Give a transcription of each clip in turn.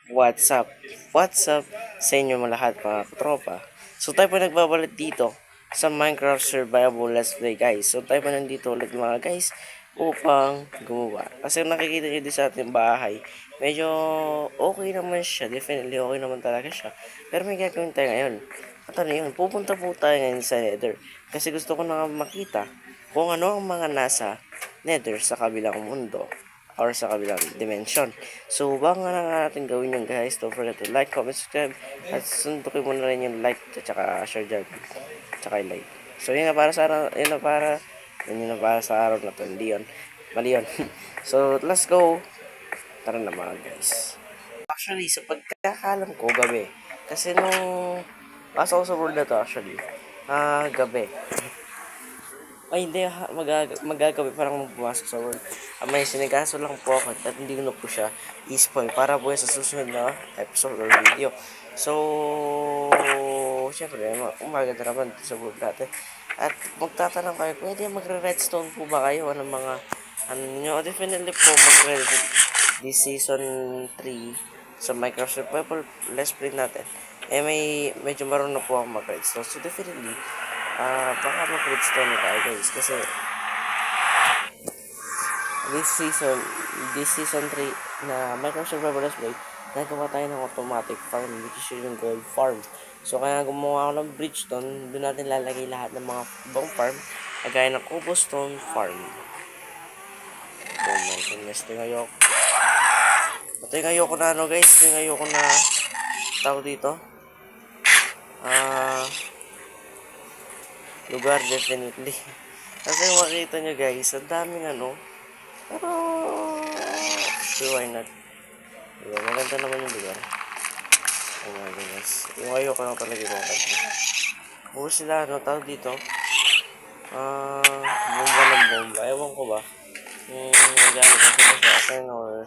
What's up? What's up sa inyo mga lahat mga katropa? So tayo po nagbabalik dito sa Minecraft Survival Let's Play guys. So tayo po nandito ulit mga guys upang gumawa. Kasi nakikita nyo din sa ating bahay, medyo okay naman siya. Definitely okay naman talaga siya. Pero may gagawin tayo ngayon. At ano yun? Pupunta po tayo ngayon sa Nether. Kasi gusto ko na makita kung ano ang mga nasa Nether sa kabilang mundo or sa kabilang dimension. So, bago nga natin gawin yung guys, don't forget to like, comment, subscribe, at sundukin mo na rin yung like at saka share dyan, at saka like. So, yun na para sa araw, yun na para sa araw na to, hindi yun, mali yun. So, let's go. Tara na mga guys. Actually, sa pagkakalam ko, gabi. Kasi nung pasok ko sa world na to, actually, gabi. Ay, hindi, magagabi parang pumasok sa world. May sinikaso lang po ako at hindi ko na po siya i-spoil para po sa susunod na episode or video. So, syempre, umaga na naman sa world natin. At magtatanong kayo, pwede magre-redstone po ba kayo ng mga ano nyo? Definitely po magre-redstone this season 3 sa Minecraft Survival Let's Play natin. Medyo marunong na po ako mag-redstone. So, definitely, baka mag-redstone na tayo guys kasi this season this season 3 na Minecraft Survival Let's Play, nagawa tayo ng automatic farm which is yung gold farm. So kaya gumawa ako ng bridge doon natin lalagay lahat ng mga ibang farm kagaya ng cobblestone farm. Oh my goodness, tingayok ko na ano guys, tingayok ko na tao dito lugar definitely. Kasi makita nyo guys, ang daming ano, pero sure why not. Diba, maganda naman yung lugar. Oh my goodness, yung ayoko lang talaga yung mga kanto. Puro sila ano, tao dito, bomba ng bomba, ewan ko ba yung nagano kasi sa akin or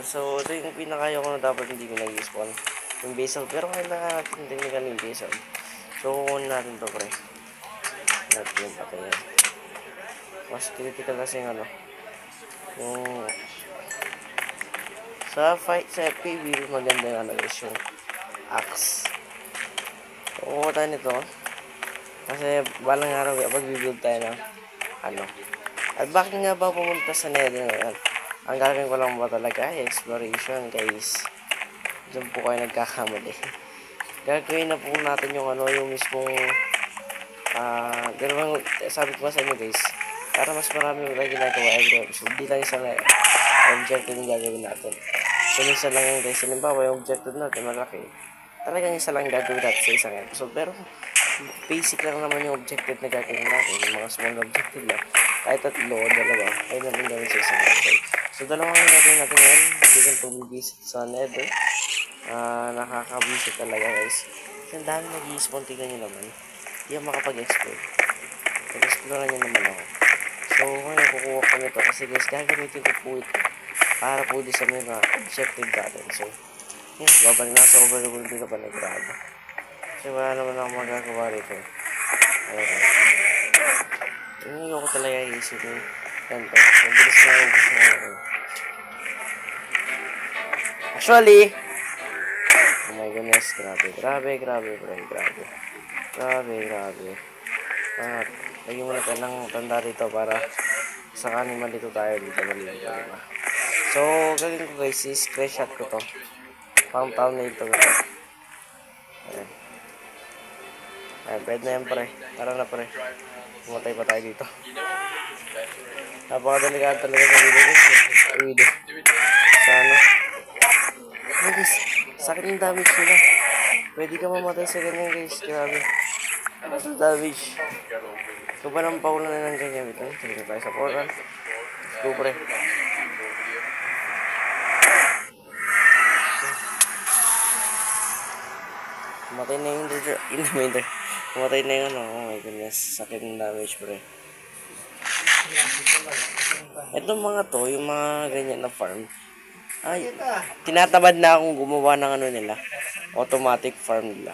so ito yung pinakayoko na dapat hindi ko nag-spawn yung basal, pero kailangan natin technical yung basal. So kukunin natin to pre, natin yung patayan. Mas critical kasi yung ano, yung sa fight sa FPV maganda yung ano is yung axe. So kukuha tayo nito kasi balang araw pag-build tayo ng ano. At bakit nga ba pumunta sa Nether ngayon? Ang gagawin ko lang ba talaga ay exploration guys. Diyan po kayo nagkakamali. Gagawin na po natin yung ano, yung mismong ganun, sabi ko sa inyo guys, para mas marami yung ginagawa every episode, hindi lang isang objective yung gagawin natin. So minsan lang yung guys, halimbawa yung objective natin malaki, talagang isa lang gagawin natin sa isang episode, pero basic lang naman yung objective na gagawin natin, yung mga small objective lang, kahit tatlo o dalawa, ay namin gawin sa isang episode. So dalawang gagawin natin ngayon, hindi kang pag-visit sa Nether. Nakaka-visit talaga guys. Kasi ang dami nag-i-spawn, tingnan nyo naman. Hindi ako makapag-explore. Nag-explore nyo naman ako. So ngayon kukuha ko nito kasi guys, gagamitin ko po ito para po din sa mga objective natin. So yun, babalik na sa overworld dito pa nag-grab. Kasi wala naman ako magagawa rito. Ayun. Hindi ko talaga i-isipin. Ganito. Mabilis na ako gusto ko. Actually, oh my goodness, grabe, bro, grabe. Lagyan muna tayo ng tanda rito para sakaling malito tayo dito, malito, diba? So, gagawin ko guys, screenshot ko to. Pang thumbnail to ito. Ayan. Ayan, pwede na yan pre. Tara na pre. Pumatay pa tayo dito. Napakadelikado talaga sa video. Sana. Ay guys, sakit ng damage nila. Pwede ka mamatay sa ganyan guys, grabe. Ano sa damage? Ito ba nang paulan na ng ganyan ito? Sige tayo sa portal. Let's go pre. Matay na yung Matay na yun, oh my goodness. Sakit ng damage pre. Itong mga to, yung mga ganyan na farm, ay, tinatamad na akong gumawa ng ano nila, automatic farm nila.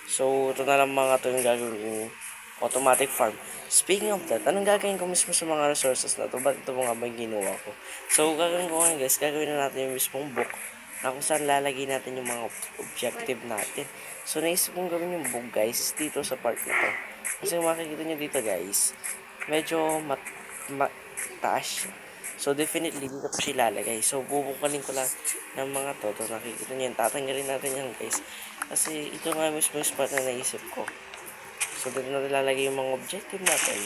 So, ito na lang mga to yung gagawin automatic farm. Speaking of that, anong gagawin ko mismo sa mga resources na to? Ba't ito mga ba yung ginawa ko? So, gagawin ko ngayon guys, gagawin na natin yung mismong book na kung saan lalagay natin yung mga objective natin. So, naisip kong gawin yung book guys dito sa part na to. Kasi makikita nyo dito guys, medyo taas siya. So, definitely, dito pa siya lalagay. So, bubukalin ko lang ng mga to. Nakikita nyo yan. Tatanggalin natin yan, guys. Kasi, ito nga mismo yung spot na naisip ko. So, dito natin lalagay yung mga objective natin.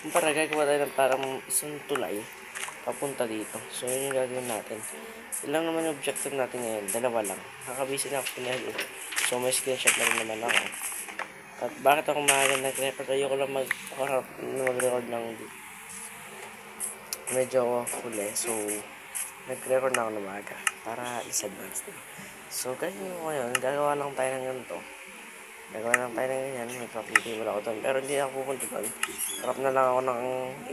Para gagawa tayo ng parang isang tulay papunta dito. So, yun yung gagawin natin. Ilang naman yung objective natin ngayon? Dalawa lang. Nakabisi na ako pinag. So, may screenshot na rin naman ako. At bakit ako maaga nag-record? Ayoko lang mag-record ng medyo huli. So, nag-record na ako ng maaga para disadvance din. So, ganyan ko ngayon. Gagawa lang tayo ng ganito. Gagawa lang tayo ng ganyan. May crafting table ako doon. Pero hindi ako pupunta doon. Crop na lang ako ng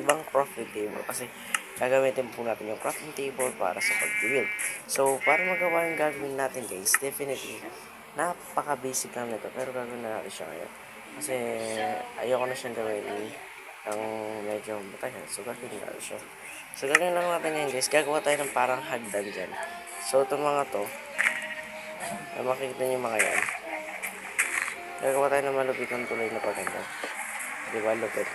ibang crafting table. Kasi gagamitin po natin yung crafting table para sa pag-build. So, para magawa yung gagawin natin guys, definitely, napaka-basic lang nito. Pero gagawin na natin siya ngayon. Kasi ayoko na siyang gawin ng medyo matagal. So, gagawin na siya. So, gagawin lang natin ngayon guys. Gagawa tayo ng parang hagdan dyan. So, itong mga to, na makikita nyo yung mga yan. Gagawa tayo ng malupit ng tulay na paganda. Diba, lupit.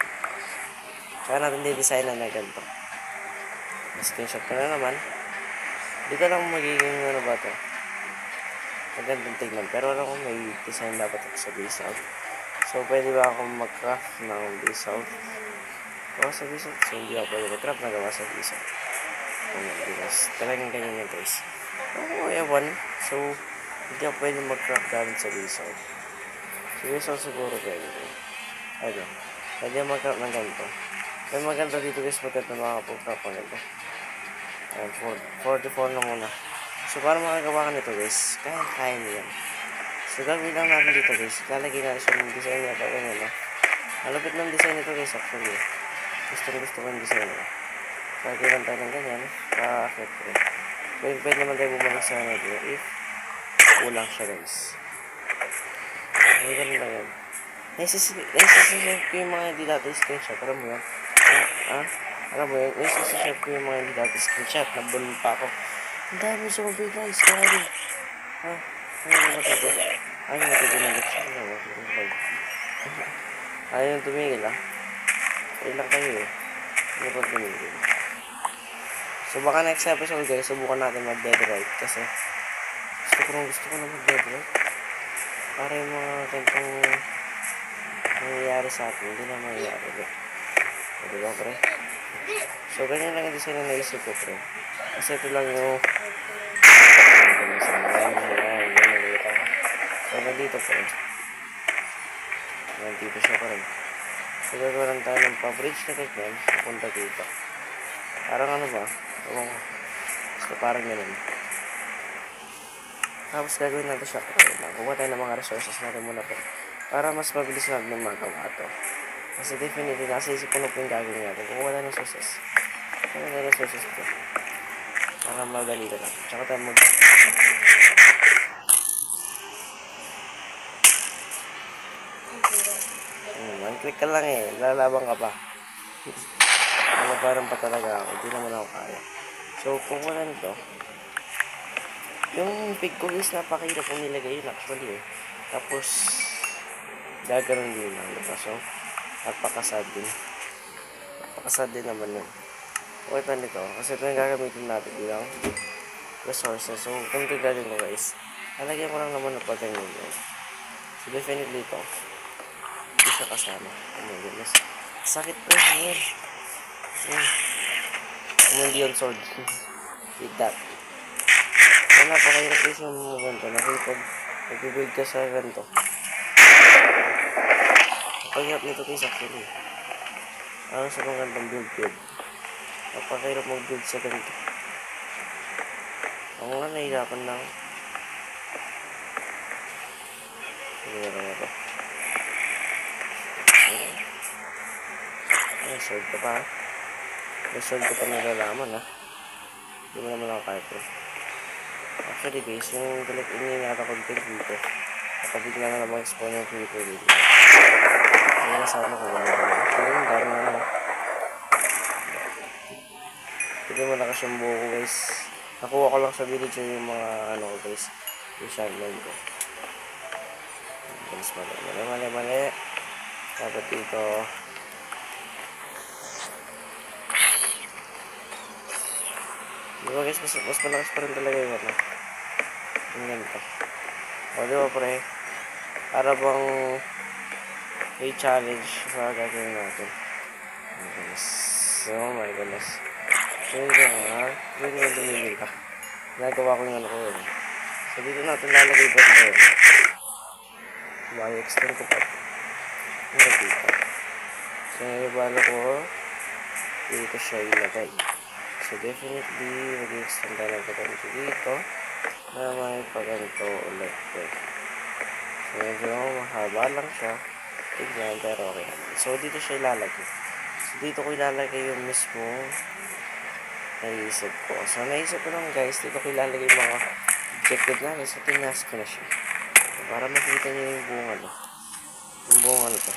Saka natin di-design na ganito. Screenshot ko na naman. Dito lang magiging ano ba to. Magandang tignan. Pero alam ko may design dapat ako sa base out. So, pwede ba akong mag-craft ng base out? Gawa sa base out? So, hindi ako pwede mag-craft na gawa sa base out. Because talagang ganyan yan guys. Oo, ewan. So, hindi ako pwede mag-craft gamit sa base out. Sa base out siguro pwede. Ano? Pwede mag-craft ng ganito. May maganda dito guys, maganda makakapag-craft ng ganito. 44 na muna. So, para makagawa ka nito guys, kaya niya yan. So, gagawin lang natin dito guys. Lalagay natin siya ng design niya. Ganyan, no? Malapit ng design nito guys, actually. Gusto ko yung design niya. Lagay lang tayo ng ganyan. Bakit ko. Pwede naman tayo bumalik sa medyo if kulang siya guys. Ganyan lang yan. Naisisip ko yung mga hindi dati screenshot. Alam mo yan? Alam mo yan? Naisisip ko yung mga hindi dati screenshot. Nabulol pa ako. Ang dami zombie guys. Grabe. Ano matito? Ay, matito na gusto. Ayaw yung tumigil Ay lang kayo Ano pag tumigil? So baka next episode guys, subukan natin mag-deadrite. Kasi gusto ko na mag-deadrite. Para yung mga ganitong nangyayari sa atin, hindi na mangyayari. Diba pre? So ganyan lang yung design na naisip ko pre. Kasi ito lang yung so nandito pre. Nandito siya pa rin. So gagawin tayo ng pa-bridge na ganyan. Pupunta dito. Parang ano ba? So parang ganun. Tapos gagawin natin siya pre. Kuha tayo ng mga resources natin muna pre. Para mas mabilis natin yung magawa ito. Kasi definitely nasa isip ko na po yung gagawin natin. Kuha tayo ng resources. Kuha tayo ng resources pre. Para madali na lang. Tsaka tayo one-click ka lang lalabang ka pa. Parang pa talaga ako. Hindi naman ako kaya. So, kung wala nito, yung pig ko is napakahirap kung nilagay yun actually Tapos, gaganon din lang. So, napakasad din. Napakasad din naman yun. Okay pa nito. Kasi ito yung gagamitin natin bilang resources. So, kung ito gagawin ko guys, lalagyan ko lang naman na pag ganyan yun. So, definitely ito. Hindi siya kasama. Oh my goodness. Sakit po yun. Hindi yung sword. With that. So, napakahirap guys yung mga ganito. Nakipag nag-build ka sa ganito. Napakahirap nito guys actually. Ano sa mga gantong build. Napakahirap mag-build sa ganito. Ako nga nahihirapan na ako. Sige na lang ito. Ay, sword ka pa May sword ka pa nilalaman Hindi mo naman ako kaya ito. Actually guys, yung iningata ko dito. Kapag bigla na naman spawn yung creeper dito. Yung kasama ko ba naman? Yung dami na lang. Hindi malakas yung buho ko guys. Nakuha ko lang sa village yung mga ano ko guys. Yung shotgun ko. Guys, mali. Dapat dito. Diba guys, mas malakas pa rin talaga yung ano. Yung ganito. O diba pre? Para bang may challenge sa gagawin natin. Oh my goodness. So yun nga. Yun nga dumigil ka. Nagawa ko yung ano ko yun. So dito natin lalagay ba ito yun? Y-extend ko pa. Yung dito. So nalibalo ko. Dito siya ilagay. So definitely mag-extend tayo ng paganto dito. Na may paganto ulit. So medyo mahaba lang siya. Tignan pero okay. So dito siya ilalagay. So dito ko ilalagay yung mismo naisip ko. So naisip ko lang guys, dito ko ilalagay yung mga objective namin. So tinas ko na siya. So, para makita nyo yung buong ano. Yung buong ano to.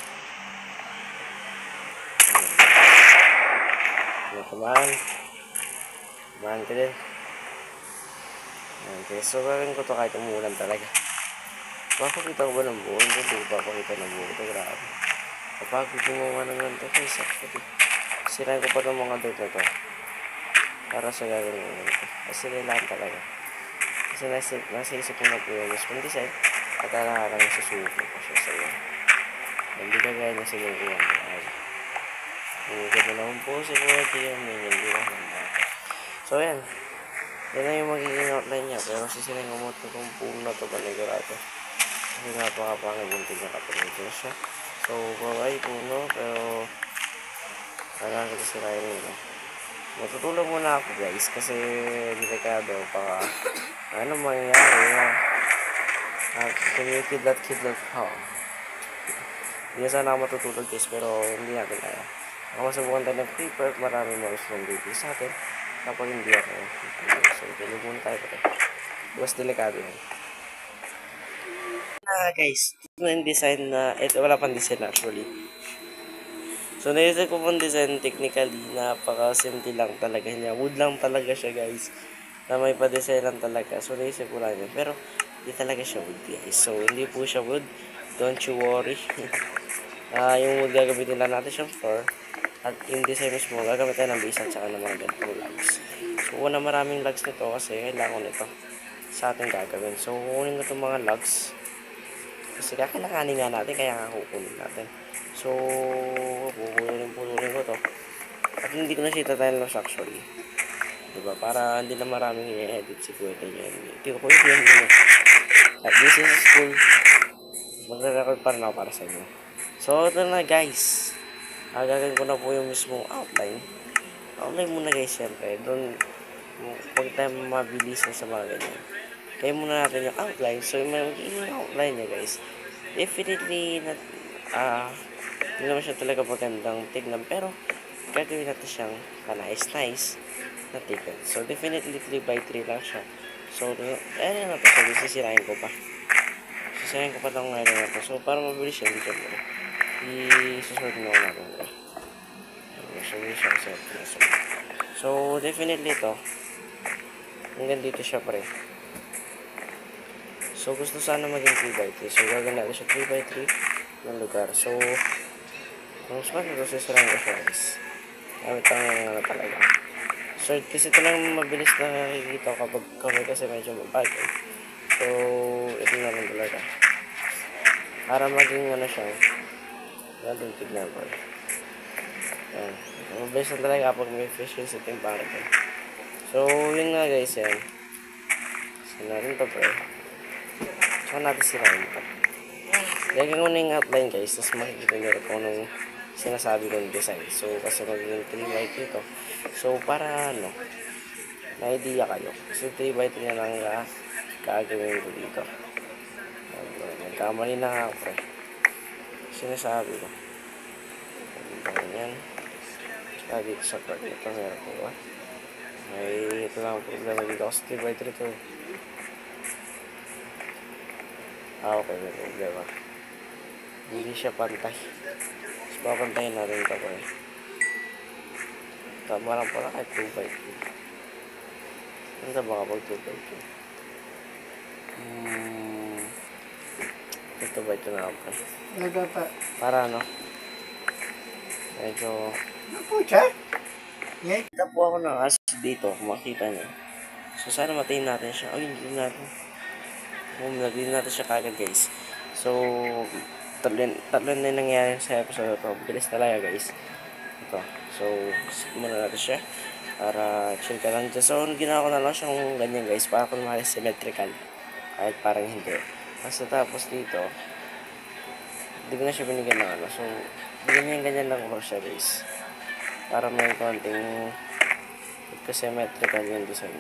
Ano kumaan. Kumaan ka din. Okay, so gawin ko to kahit umulan talaga. Papakita ko ba ng buo? Hindi ko papakita ng buo. Ito grabe. Kapag gumawa ng ganito, guys, actually, sirain ko pa ng mga dirt na to. Para sa gagawin ko ganito. Kasi kailangan talaga. Kasi nasa isip ko na po yung mismong design. At nakakang susuko ko siya sa iyo. Hindi ka gaya na sinukuha mo. Ay. Hindi ka naman po si Buwete yan. Hindi ka naman. So, yan. Yan na yung magiging outline niya. Pero sisirain ko mo ito kung puno na ito panigurado. Kasi napakapangin yung tignan kapag ito siya. So, bye puno. Pero, kailangan ko sirain rin. Matutulog muna ako guys. Kasi, delikado. Baka, ano mangyayari na. Kumikidlat ha. Hindi sana ako matutulog guys. Pero, hindi natin kaya. Ako masubukan tayo ng creeper. Marami mga gusto ng baby sa atin. Kapag hindi ako. So, tulog muna tayo pa. Mas delikado yan. Guys, ito na yung design na, ito wala pang design actually. So naisip ko pang design technically, napaka-simple lang talaga niya. Wood lang talaga siya guys, na may pa-design lang talaga. So naisip ko lang yun, pero hindi talaga siya wood guys. So hindi po siya wood, don't you worry. Yung wood gagamitin lang natin siyang floor. At yung design mismo, gagamit tayo ng base at saka ng mga ganitong logs. So una maraming logs nito kasi kailangan ko nito sa ating gagawin. So kukunin ko itong mga logs. Kasi kakailanganin nga natin, kaya nga kukunin natin. So, pupulunin ko to. At hindi ko na siya tatayin loss actually. Diba? Para hindi na maraming i-edit si Kuwete niya. Hindi ko po yun. At this is school. Magre-record pa rin ako para sa inyo. So, ito na guys. Gagawin ko na po yung mismong outline. Outline muna guys, syempre. Doon, pag tayo mabilis sa mga ganyan. Kaya muna natin yung outline. So, yung outline niya guys, definitely hindi naman siya talaga magandang tignan. Pero, gagawin natin siyang nice na tignan. So, definitely 3x3 lang siya. So, ayan na to. So, sisirain ko pa. Sisirain ko pa itong area na to. So, para mabilis siya, hindi ka muna. I-susort na ko natin. So, definitely ito. Hanggang dito siya pre. So, gusto sana maging 3x3. So, gagawin natin siya 3x3 ng lugar. So, kung saan ito, sisirain ko siya guys. Gamit ang talaga. So, kasi ito lang mabilis na nakikita kapag kami kasi medyo mabagal. So, ito na lang talaga. Para maging ano siya. Gandun tignan ko. Yan. Mabilis na talaga kapag may fish sa team para ito. So, yun nga guys yan. So, natin ito pre. Saka natin sirain ito. Gagawin ko na yung outline guys. Tapos makikita nyo rin kung anong sinasabi ko yung design. So, kasi magiging 3x3 ito. So, para ano, may idea kayo. Kasi 3x3 na lang gagawin ko dito. Nagkamali na nga ako pre. Sinasabi ko. Ganyan. Saka dito sa part ito meron ko ba? May ito lang ang problema dito kasi 3x3 ito. Okay, may problema. Hindi siya pantay. So, papantayin natin ito pre. Tama lang pala kahit 2x2. Ano ba kapag 2x2? Ito ba ito na pre? Ano pa? Para ano? Medyo... Napucha? Yeah. Kita po ako ng acid dito, kung makita niyo. So, sana matayin natin siya. Ay, hindi natin. Hindi natin siya kagad, guys. So, tatlo na yung nangyari sa episode ito. Bilis talaga, guys. Ito. So, skip muna natin siya. Para chill ka lang dyan. So, ginawa ko na lang siyang ganyan, guys. Para kung mahal symmetrical. Kahit parang hindi. Basta tapos dito, hindi ko na siya binigyan ng ano. So, ganyan lang ko siya, guys. Para may konting symmetrical yung design.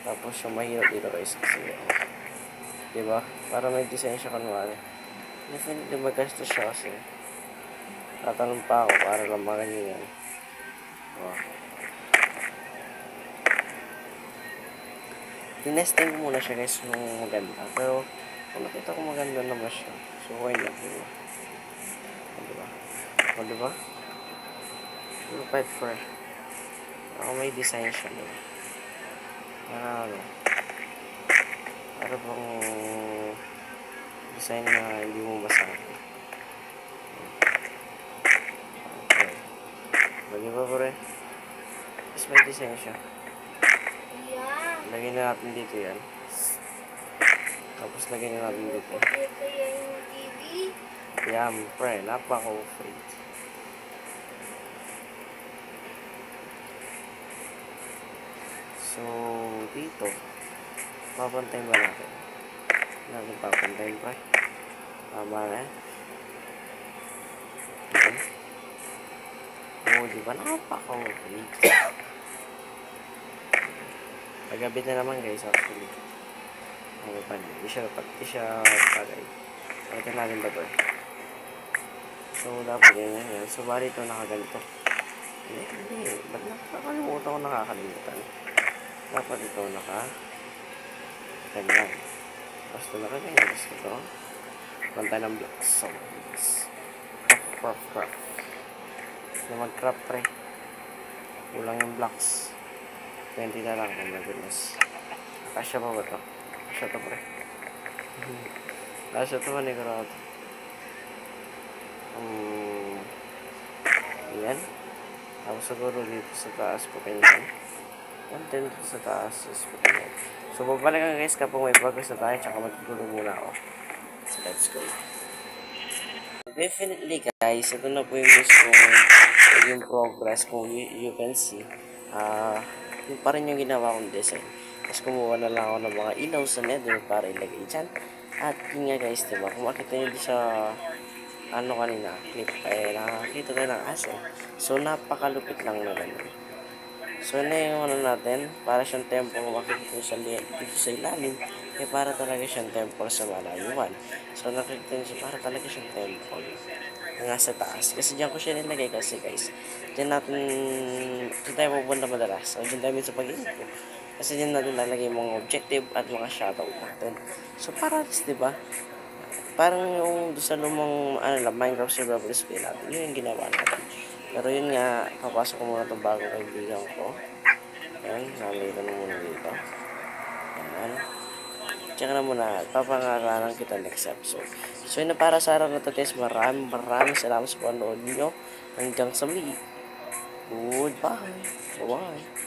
Tapos yung mahirap dito guys kasi diba? Para may design siya kunwari. Definitely magastos siya kasi tatanong pa ako para lang maganyan yan. Diba? Tinesting ko muna siya guys nung maganda. Pero kung nakita ko maganda naman siya. So why not? Diba? Diba? O diba? Lupit pre. Ako may design siya diba? Ano? Para bang design na hindi mo masabi. Okay. Lagi ba pre? Tapos may design siya. Lagyan na natin dito yan. Tapos lagyan na natin dito. Yan pre, napaka-afraid. So, dito, papantayin ba natin? Natin papantayin pa. Tama na. Yan. Oo, di ba? Napaka-afraid. Paggabi na naman guys, actually. Ano pa niya? Hindi siya tagay. Pagkita natin ba ito? So, dapat yan. So, bali ito nakaganito. Hindi. Ba't nakakalimutan ko nakakalimutan? Dapat ito ganyan. Basta nakaganyan. Basta ito. Pantay ng blocks. So, craft. Hindi mag-craft pre. Kulang yung blocks. 20 na lang. Oh my goodness. Kasya pa ba ito? Kasya ito pre. Kasya ito manigurado. Ayan. Tapos siguro dito sa taas po ganyan. Content sa taas is ganyan. So babalikan guys kapag may progress na tayo tsaka matutulog muna ako. So let's go. Definitely guys, ito na po yung yung progress kung you can see. Yung pa rin yung ginawa kong design. Tapos kumuha na lang ako ng mga ilaw sa nether para ilagay dyan. At yun nga guys, diba? Kung makita nyo sa kanina, clip, nakakita tayo ng aso. So, napakalupit lang na ganun. So, na yung natin, para siyang temple, makikita nyo dito sa ilalim, para talaga siyang temple sa malayuan. So, nakikita nyo siya, para talaga siyang temple nga sa taas. Kasi dyan ko siya nilagay kasi guys, dyan tayo pupunta madalas. So, dyan tayo sa pag-iinpo. Kasi dyan natin lalagay yung mga objective at mga shadow natin. So, para diba? Parang yung sa lumang Minecraft survival display natin, yun yung ginawa natin. Pero yun nga, papasok ko muna itong bagong kaibigan ko. Ayan, nalagay ko na muna dito. Ayan. Check na muna, papangaralan kita next episode. So yun na para sa araw na ito guys, maraming salamat sa panonood nyo. Hanggang sa muli. Goodbye. Bye-bye.